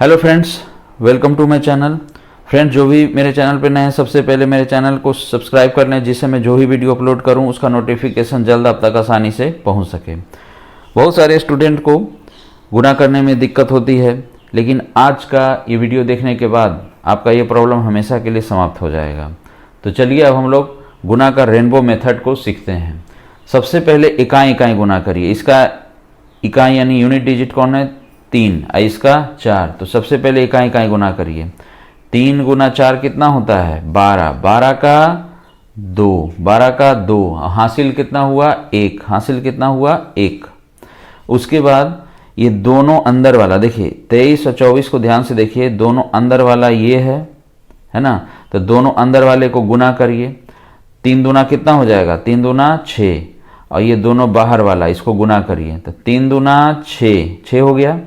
Hello friends, welcome to my channel. Friends, जो भी मेरे चैनल पर नए हैं सबसे पहले मेरे चैनल को सब्सक्राइब कर लें, जिससे मैं जो भी वीडियो अपलोड करूं उसका नोटिफिकेशन जल्द आप तक आसानी से पहुंच सके। बहुत सारे स्टूडेंट को गुणा करने में दिक्कत होती है, लेकिन आज का ये वीडियो देखने के बाद आपका ये प्रॉब्लम हमेशा के लिए समाप्त हो जाएगा। तो चलिए अब हम लोग गुणा का रेनबो मेथड को सीखते हैं। सबसे पहले इकाई इकाई गुणा करिए। इसका इकाई यानी यूनिट डिजिट कौन है? 3, इसका 4। तो सबसे पहले इकाई इकाई गुणा करिए। 3 गुना 4 कितना होता है? 12। 12 का 2, 12 का 2। हासिल कितना हुआ? 1। हासिल कितना हुआ? 1। उसके बाद ये दोनों अंदर वाला देखिए, 23 और 24 को ध्यान से देखिए, दोनों अंदर वाला ये है ना। तो दोनों अंदर वाले को गुना करिए। 3 दूना कितना हो जाएगा? 3 दूना 6। और ये दोनों बाहर वाला, इसको गुना करिए। तो 3 दूना 6, 6 हो गया।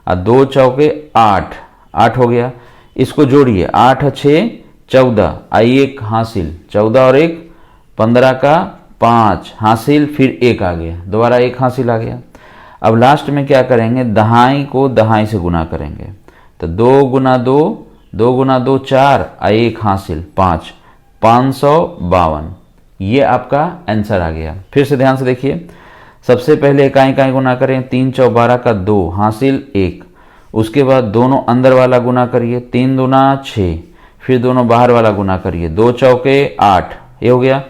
और 2 चौके 8, 8 हो गया। इसको जोड़िए, 8 6 14, 1 हासिल, 14 और 1 15 का 5 हासिल, फिर 1 आ गया, दोबारा 1 हासिल आ गया। अब लास्ट में क्या करेंगे? दहाई को दहाई से गुना करेंगे। तो 2 गुना 2, 2 गुना 2 4, 1 हासिल 5, 552। ये आपका आंसर आ गया। फिर से ध्यान से देखिए, सबसे पहले इकाई इकाई गुना करें। 3 चौ 12 का 2 हासिल 1। उसके बाद दोनों अंदर वाला गुना करिए। 3 दूना 6, फिर दोनों बाहर वाला गुना करिए। 2 चौके 8, ये हो गया।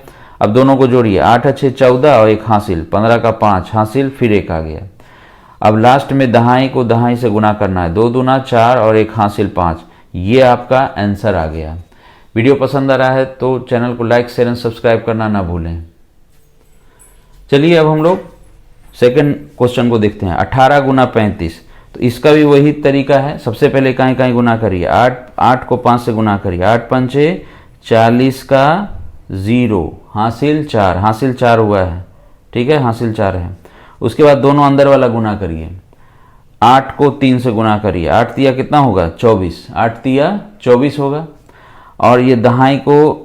अब दोनों को जोड़िए, 8 6 14 और 1 हासिल, 15 का 5 हासिल, फिर 1 आ गया। अब लास्ट में दहाई को दहाई से गुना करना है। 2 दूना 4 और 1 हासिल 5। ये आपका आंसर आ गया। वीडियो पसंद आ रहा है तो चैनल को लाइक शेयर एंड सब्सक्राइब करना ना भूलें। चलिए अब हम लोग सेकंड क्वेश्चन को देखते हैं। 18 गुना 35। तो इसका भी वही तरीका है। सबसे पहले इकाई इकाई गुना करिए। 8 को 5 से गुना करिए। 8 पंचे 40 का 0 हासिल 4, हासिल 4 हुआ है, ठीक है, हासिल 4 है। उसके बाद दोनों अंदर वाला गुना करिए। 8 को 3 से गुना करिए। 8 तिया कितना होगा? 24, 8 तिया 24 होगा। और ये दहाई को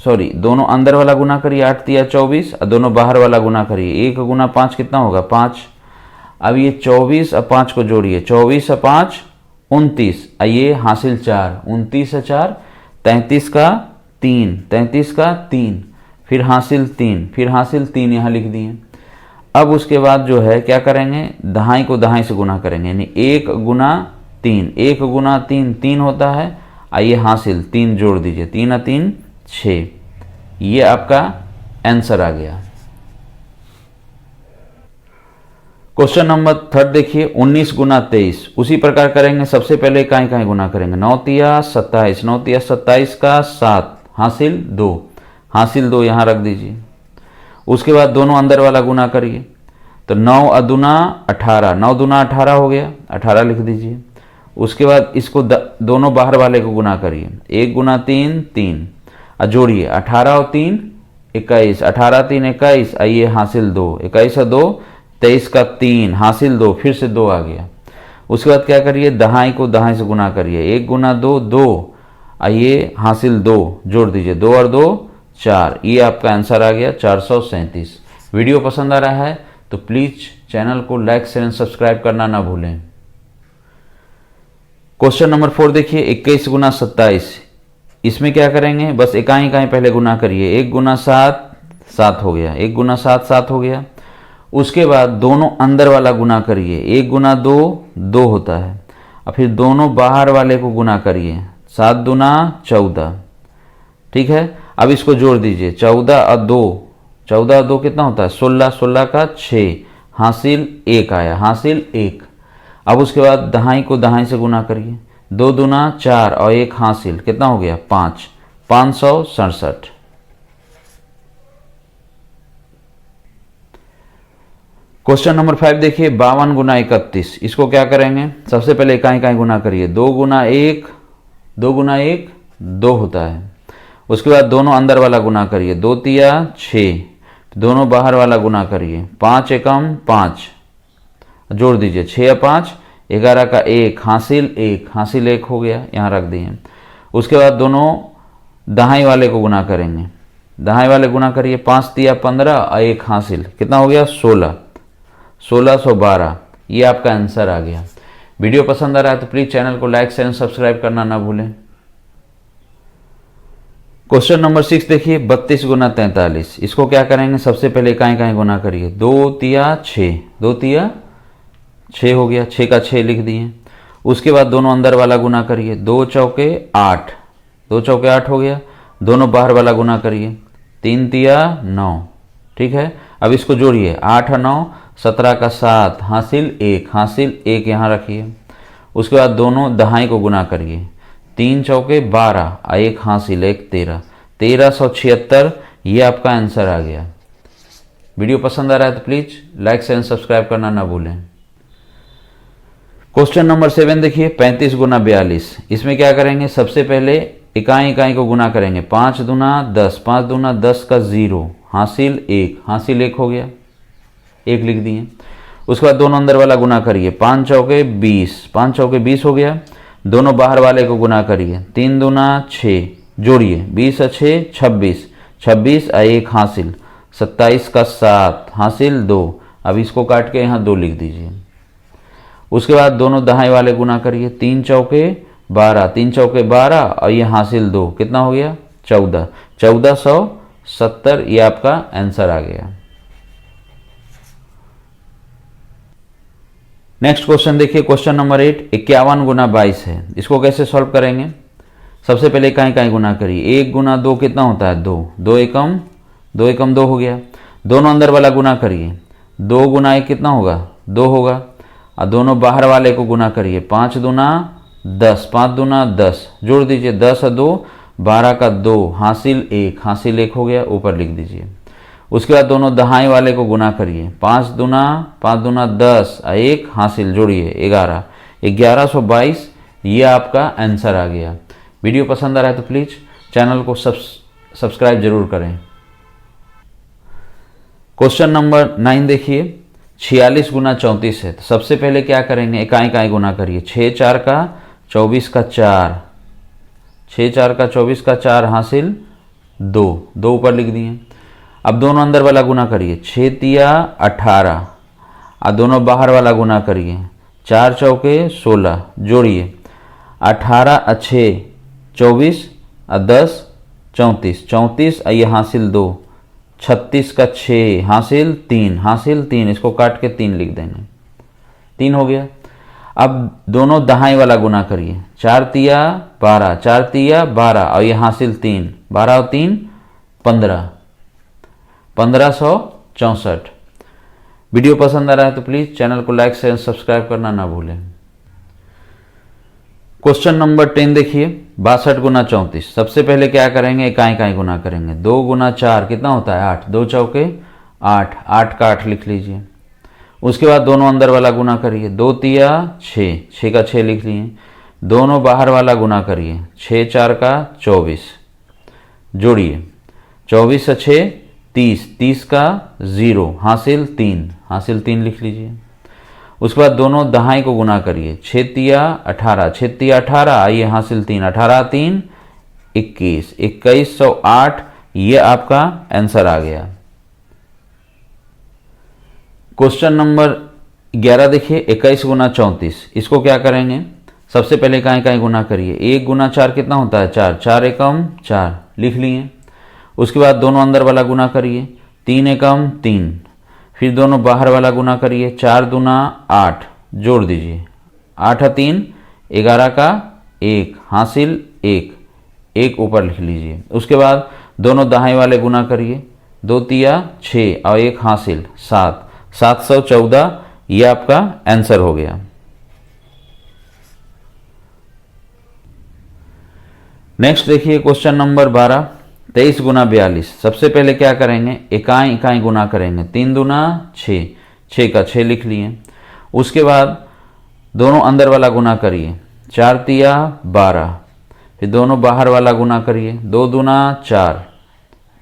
दोनों अंदर वाला गुना करिए। 8 तिया 24 और दोनों बाहर वाला गुना करिए। 1 गुना 5 कितना होगा? 5। अब ये 24 और 5 को जोड़िए। 24 और 5 29, ये हासिल 4, 29 और 4 33 का 3, 33 का 3, फिर हासिल 3, फिर हासिल 3 यहाँ लिख दिए। अब उसके बाद जो है क्या करेंगे? दहाई को दहाई से गुना करेंगे, यानी 1 गुना 3, 1 गुना 3 3 होता है। आइए हासिल 3 जोड़ दीजिए, 3 और 3 6। ये आपका आंसर आ गया। क्वेश्चन नंबर 3 देखिए। 19 गुना 23 उसी प्रकार करेंगे। सबसे पहले इकाई इकाई गुना करेंगे। 9 तिया 27, 9 तिया 27 का 7 हासिल 2, हासिल 2 यहाँ रख दीजिए। उसके बाद दोनों अंदर वाला गुना करिए। तो 9 अदुना 18, 9 दूना 18 हो गया, 18 लिख दीजिए। उसके बाद इसको दोनों बाहर वाले को गुना करिए। 1 गुना 3 3, और जोड़िए 18 और 3 21, 18 3 21, आइए हासिल 2, 21 और 2 23 का 3 हासिल 2, फिर से 2 आ गया। उसके बाद क्या करिए? दहाई को दहाई से गुना करिए। 1 गुना 2 2, आइए हासिल 2 जोड़ दीजिए। 2 और 2 4। ये आपका आंसर आ गया 437। वीडियो पसंद आ रहा है तो प्लीज चैनल को लाइक शेयर एंड सब्सक्राइब करना ना भूलें। क्वेश्चन नंबर 4 देखिए। 21 गुना 27। इसमें क्या करेंगे? बस इकाई इकाई पहले गुना करिए। 1 गुना 7 7 हो गया, 1 गुना 7 7 हो गया। उसके बाद दोनों अंदर वाला गुना करिए। 1 गुना 2 2 होता है, और फिर दोनों बाहर वाले को गुना करिए। 7 दूना 14, ठीक है। अब इसको जोड़ दीजिए। 14 और 2, 14 और 2 कितना होता है? 16, 16 का 6 हासिल 1 आया, हासिल 1। अब उसके बाद दहाई को दहाई से गुना करिए। 2 दूना 4 और 1 हासिल, कितना हो गया? 5, 567। क्वेश्चन नंबर 5 देखिए। 52 गुना 31। इसको क्या करेंगे? सबसे पहले इकाई इकाई गुना करिए। 2 गुना 1 2 गुना 1 2 होता है। उसके बाद दोनों अंदर वाला गुना करिए। 2 तिया 6, दोनों बाहर वाला गुना करिए। 5 एकम 5, जोड़ दीजिए। 6 और 5 11 का 1 हासिल 1, हासिल 1 हो गया, यहाँ रख दिए। उसके बाद दोनों दहाई वाले को गुना करेंगे। दहाई वाले गुना करिए। 5 तिया 15 और 1 हासिल, कितना हो गया? 16, 1612। ये आपका आंसर आ गया। वीडियो पसंद आ रहा है तो प्लीज़ चैनल को लाइक शेयर सब्सक्राइब करना ना भूलें। क्वेश्चन नंबर 6 देखिए, 32 गुना 43। इसको क्या करेंगे, सबसे पहले इकाई इकाई गुना करिए। 2 तिया 6, 2 तिया 6 हो गया, 6 का 6 लिख दिए। उसके बाद दोनों अंदर वाला गुना करिए। 2 चौके 8, 2 चौके 8 हो गया। दोनों बाहर वाला गुना करिए। 3 तिया 9, ठीक है। अब इसको जोड़िए, 8 और 9, 17 का 7, हासिल 1, हासिल 1 यहाँ रखिए। उसके बाद दोनों दहाई को गुना करिए। 3 चौके 12, 1 हासिल 1, 13, 1376। ये आपका आंसर आ गया। वीडियो पसंद आ रहा है तो प्लीज़ लाइक शेयर सब्सक्राइब करना ना भूलें। क्वेश्चन नंबर 7 देखिए, 35 गुना 42। इसमें क्या करेंगे, सबसे पहले इकाई इकाई को गुना करेंगे। 5 दूना 10, 5 दूना 10 का 0, हासिल 1, हासिल 1 हो गया, 1 लिख दिए। उसके बाद दोनों अंदर वाला गुना करिए। 5 चौके 20, 5 चौके 20 हो गया। दोनों बाहर वाले को गुना करिए। 3 दूना 6, जोड़िए। 20 और 6 26, 26 और 1 हासिल 27 का 7, हासिल 2। अब इसको काट के यहाँ 2 लिख दीजिए। उसके बाद दोनों दहाई वाले गुना करिए। 3 चौके 12, 3 चौके 12 और ये हासिल 2, कितना हो गया 14, 1470। ये आपका आंसर आ गया। नेक्स्ट क्वेश्चन देखिए, क्वेश्चन नंबर 8, 51 गुना 22 है। इसको कैसे सॉल्व करेंगे, सबसे पहले इकाई इकाई गुना करिए। 1 गुना 2 कितना होता है 2, 2 एकम 2 हो गया। दोनों अंदर वाला गुना करिए। 2 गुना 1 कितना होगा 2 होगा। और दोनों बाहर वाले को गुना करिए। 5 दूना 10, 5 दूना 10, जोड़ दीजिए। 10 और 2 12 का 2, हासिल 1, हासिल 1 हो गया, ऊपर लिख दीजिए। उसके बाद दोनों दहाई वाले को गुना करिए। 5 दूना 10 और 1 हासिल, जोड़िए 11, 1122। ये आपका आंसर आ गया। वीडियो पसंद आ रहा है तो प्लीज़ चैनल को सब्सक्राइब जरूर करें। क्वेश्चन नंबर 9 देखिए, 46 गुना 34 है। तो सबसे पहले क्या करेंगे, इकाई इकाई गुना करिए। 6 4 का 24 का 4, 6 4 का 24 का 4, हासिल 2, 2 ऊपर लिख दिए। अब दोनों अंदर वाला गुना करिए। 6 तिया 18 और दोनों बाहर वाला गुना करिए। 4 चौके 16, जोड़िए। 18 और 6 24 और 10 34, 34 और ये हासिल 2, 36 का 6, हासिल 3, हासिल 3। इसको काट के 3 लिख देंगे, 3 हो गया। अब दोनों दहाई वाला गुना करिए। 4 तिया 12, 4 तिया 12 और ये हासिल 3, 12 और 3 15, 1564। वीडियो पसंद आ रहा है तो प्लीज़ चैनल को लाइक शेयर सब्सक्राइब करना ना भूलें। क्वेश्चन नंबर 10 देखिए, 62 गुना 34। सबसे पहले क्या करेंगे, इकाई इकाई गुना करेंगे। 2 गुना 4 कितना होता है 8, 2 चौके 8, 8 का 8 लिख लीजिए। उसके बाद दोनों अंदर वाला गुना करिए। 2 तिया 6, 6 का 6 लिख लिए। दोनों बाहर वाला गुना करिए। 6 4 का 24, जोड़िए। 24 से 6 30, 30 का 0, हासिल 3, हासिल 3 लिख लीजिए। उसके बाद दोनों दहाई को गुना करिए। 6 तिया 18, 6 तिया 18, आइए हासिल 3, 18 3 21, 2108। ये आपका आंसर आ गया। क्वेश्चन नंबर 11 देखिए, 21 गुना 34। इसको क्या करेंगे, सबसे पहले इकाई इकाई गुना करिए। 1 गुना 4 कितना होता है 4, 4 एकम 4 लिख लिए। उसके बाद दोनों अंदर वाला गुना करिए। 3 एकम 3, फिर दोनों बाहर वाला गुना करिए। 4 दूना 8, जोड़ दीजिए। 8 और 3 11 का 1, हासिल 1, 1 ऊपर लिख लीजिए। उसके बाद दोनों दहाई वाले गुना करिए। 2 तिया 6 और 1 हासिल 7, 714। ये आपका आंसर हो गया। नेक्स्ट देखिए क्वेश्चन नंबर 12, 23 गुना 42। सबसे पहले क्या करेंगे, इकाई इकाई गुना करेंगे। 3 दूना 6, 6 का 6 लिख लिए। उसके बाद दोनों अंदर वाला गुना करिए। 4 तिया 12, फिर दोनों बाहर वाला गुना करिए। 2 दूना 4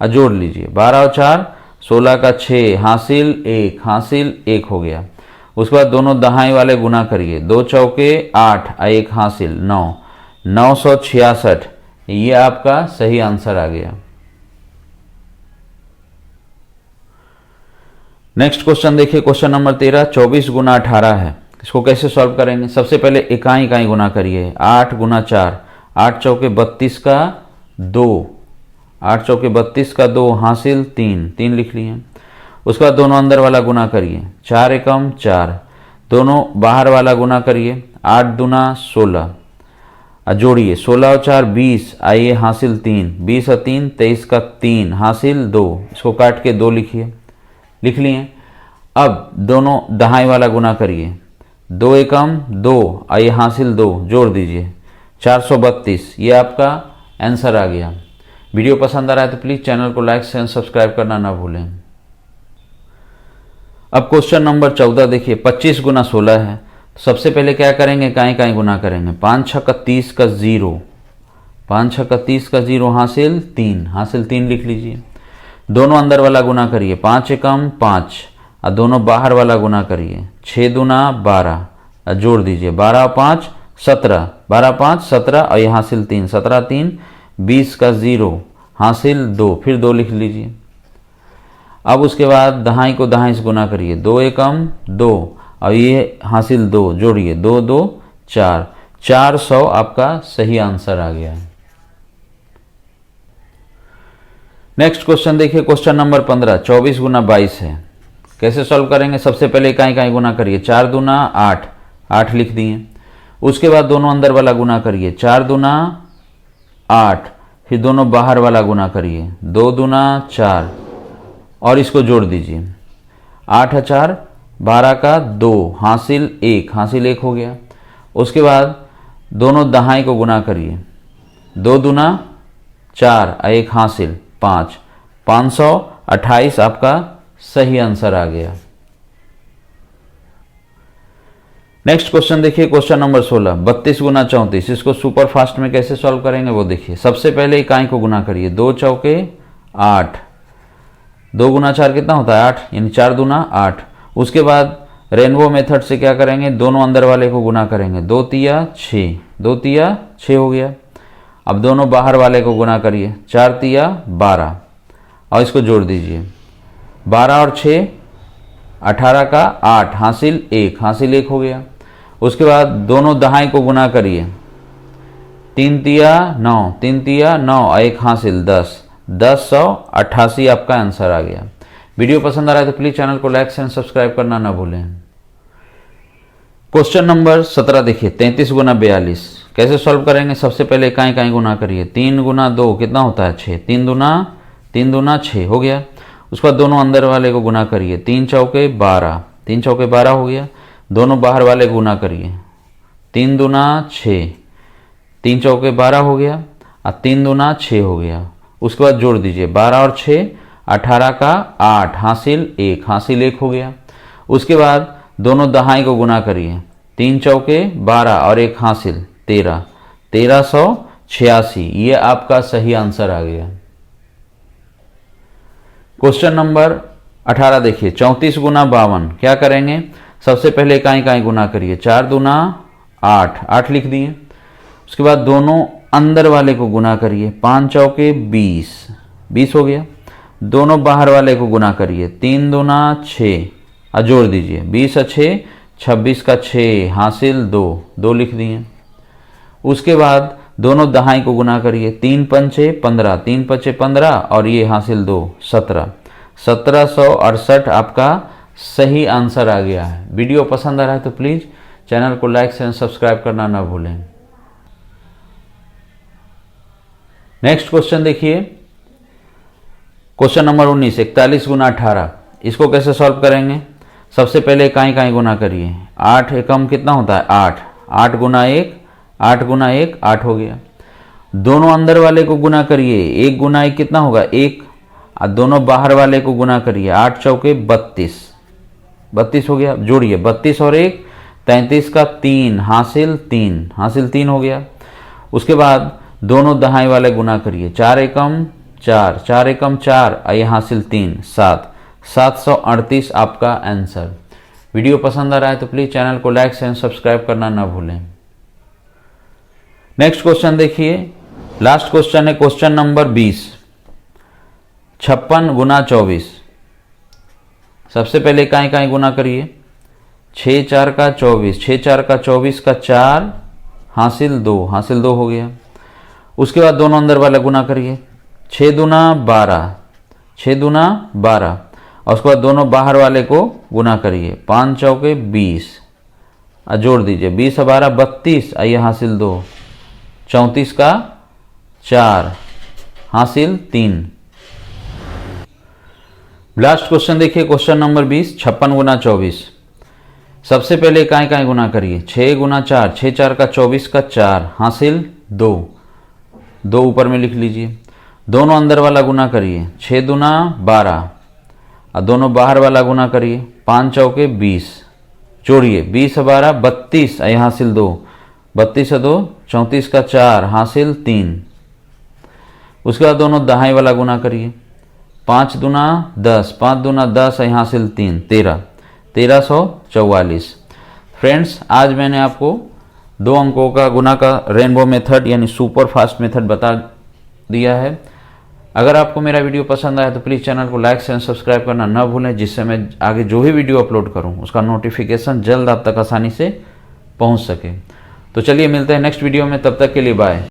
और जोड़ लीजिए। 12 और 4 16 का 6, हासिल 1, हासिल 1 हो गया। उसके बाद दोनों दहाई वाले गुना करिए। 2 चौके 8 और 1 हासिल 9, 966। ये आपका सही आंसर आ गया। नेक्स्ट क्वेश्चन देखिए, क्वेश्चन नंबर 13, 24 गुना 18 है। इसको कैसे सॉल्व करेंगे? सबसे पहले इकाई इकाई गुना करिए। 8 गुना 4, 8 चौके 32 का 2, 8 चौके 32 का 2 हासिल 3, 3 लिख लिए। उसके बाद दोनों अंदर वाला गुना करिए। 4 एकम 4, दोनों बाहर वाला गुना करिए। 8 दूना 16, जोड़िए 16 और 4 20, आइए हासिल 3, 20 और 3 23 का 3 हासिल 2, इसको काट के 2 लिखिए, लिख लिए। अब दोनों दहाई वाला गुना करिए। 2 एकम 2, आइए हासिल 2, जोड़ दीजिए 432, ये आपका आंसर आ गया। वीडियो पसंद आ रहा है तो प्लीज़ चैनल को लाइक शेयर सब्सक्राइब करना ना भूलें। अब क्वेश्चन नंबर 14 देखिए। 25 गुना 16 है। सबसे पहले क्या करेंगे? काई काई गुना करेंगे। 5 6 का 30 का 0, 5 6 का 30 का 0 हासिल 3, हासिल 3 लिख लीजिए। दोनों अंदर वाला गुना करिए। 5 एकम 5, और दोनों बाहर वाला गुना करिए। 6 दूना 12, जोड़ दीजिए 12 और 5 17, 12 5 17, और ये हासिल 3, 17 3 20 का 0 हासिल 2, फिर 2 लिख लीजिए। अब उसके बाद दहाई को दहाई से गुना करिए। 2 एकम 2, और ये हासिल 2, जोड़िए 2 2 4, 400 आपका सही आंसर आ गया है। नेक्स्ट क्वेश्चन देखिए। Question number 15। 24 गुना 22 है। कैसे सॉल्व करेंगे? सबसे पहले इकाई इकाई गुना करिए। 4 दूना 8, 8 लिख दिए। उसके बाद दोनों अंदर वाला गुना करिए। 4 दूना 8, फिर दोनों बाहर वाला गुना करिए। 2 दूना 4, और इसको जोड़ दीजिए। 8 और 4 12 का 2 हासिल 1, हासिल 1 हो गया। उसके बाद दोनों दहाई को गुना करिए। 2 दूना 4, 1 हासिल 5, 528 आपका सही आंसर आ गया। नेक्स्ट क्वेश्चन देखिए। Question number 16। 32 गुना 34, इसको सुपर फास्ट में कैसे सॉल्व करेंगे वो देखिए। सबसे पहले इकाई को गुना करिए। 2 चौके 8, 2 गुना 4 कितना होता है? 8, यानी 4 दूना 8। उसके बाद रेनबो मेथड से क्या करेंगे? दोनों अंदर वाले को गुना करेंगे। 2 तिया 6, 2 तिया 6 हो गया। अब दोनों बाहर वाले को गुना करिए। 4 तिया 12, और इसको जोड़ दीजिए। 12 और 6 18 का 8 हासिल 1, हासिल 1 हो गया। उसके बाद दोनों दहाई को गुना करिए। 3 तिया 9, 3 तिया 9, 1 हासिल 10, 1088 आपका आंसर आ गया। वीडियो पसंद आ रहा है तो प्लीज चैनल को लाइक एंड सब्सक्राइब करना ना भूलें। क्वेश्चन नंबर 17 देखिए। 33 गुना 42 कैसे सॉल्व करेंगे? सबसे पहले इकाई इकाई गुना करिए। 3 गुना 2 कितना होता है? 6, 3 दूना 6 हो गया। उसके बाद दोनों अंदर वाले को गुना करिए। 3 चौके 12, 3 चौके 12 हो गया। दोनों बाहर वाले को गुना करिए। 3 दूना 6, 3 चौके 12 हो गया, और 3 दूना 6 हो गया। उसके बाद जोड़ दीजिए 12 और 6 18 का 8 हासिल 1, हासिल 1 हो गया। उसके बाद दोनों दहाई को गुना करिए। 3 चौके 12 और 1 हासिल 13, 1386, ये आपका सही आंसर आ गया। क्वेश्चन नंबर 18 देखिए। 34 गुना 52 क्या करेंगे? सबसे पहले इकाई इकाई गुना करिए। 4 दूना 8, 8 लिख दिए। उसके बाद दोनों अंदर वाले को गुना करिए। 5 चौके 20, 20 हो गया। दोनों बाहर वाले को गुना करिए। 3 दूना 6, और जोड़ दीजिए 20 और 6 26 का 6 हासिल 2, 2 लिख दिए। उसके बाद दोनों दहाई को गुना करिए। 3 पंचे 15, 3 पंचे 15, और ये हासिल 2 17, 1768 आपका सही आंसर आ गया है। वीडियो पसंद आ रहा है तो प्लीज़ चैनल को लाइक एंड सब्सक्राइब करना ना भूलें। नेक्स्ट क्वेश्चन देखिए। Question number 19। 41 गुना 18 इसको कैसे सॉल्व करेंगे? सबसे पहले इकाई इकाई गुना करिए। 8 एकम कितना होता है? 8, 8 गुना 1, 8 गुना 1 8 हो गया। दोनों अंदर वाले को गुना करिए। 1 गुना 1 कितना होगा? 1, और दोनों बाहर वाले को गुना करिए। 8 चौके 32, 32 हो गया। जोड़िए 32 और 1 33 का 3 हासिल 3, हासिल 3 हो गया। उसके बाद दोनों दहाई वाले गुना करिए। 4 एकम 4, 4 एकम 4, ये हासिल 3 7, 738 आपका आंसर। वीडियो पसंद आ रहा है तो प्लीज चैनल को लाइक एंड सब्सक्राइब करना ना भूलें। नेक्स्ट क्वेश्चन देखिए। लास्ट क्वेश्चन है क्वेश्चन नंबर 20। 56 गुना 24 सबसे पहले इकाई इकाई गुना करिए। 6 4 का 24, 6 4 का 24 का 4 हासिल 2, हासिल 2 हो गया। उसके बाद दोनों अंदर वाला गुना करिए, 6 दूना 12, 6 दूना 12, और उसके बाद दोनों बाहर वाले को गुना करिए, 5 चौके 20, जोड़ दीजिए, 20 और 12 32, आइए हासिल 2, 34 का 4 हासिल 3। लास्ट क्वेश्चन देखिए, क्वेश्चन नंबर 20, 56 गुना 24। सबसे पहले इकाई इकाई गुना करिए, 6 गुना 4, 6 4 का 24 का 4 हासिल 2, 2 ऊपर में लिख लीजिए। दोनों अंदर वाला गुना करिए, 6 दूना 12, और दोनों बाहर वाला गुना करिए, 5 चौके 20, जोड़िए, 20 और 12 32, आई हासिल 2, 32 और 2 34 का 4 हासिल 3। उसके बाद दोनों दहाई वाला गुना करिए, 5 दूना 10, 5 दूना 10, आई हासिल 3, 13, 1344। फ्रेंड्स, आज मैंने आपको 2 अंकों का गुना का रेनबो मेथड यानी सुपर फास्ट मेथड बता दिया है। अगर आपको मेरा वीडियो पसंद आया तो प्लीज़ चैनल को लाइक एंड सब्सक्राइब करना ना भूलें, जिससे मैं आगे जो भी वीडियो अपलोड करूं उसका नोटिफिकेशन जल्द आप तक आसानी से पहुंच सके। तो चलिए मिलते हैं नेक्स्ट वीडियो में, तब तक के लिए बाय।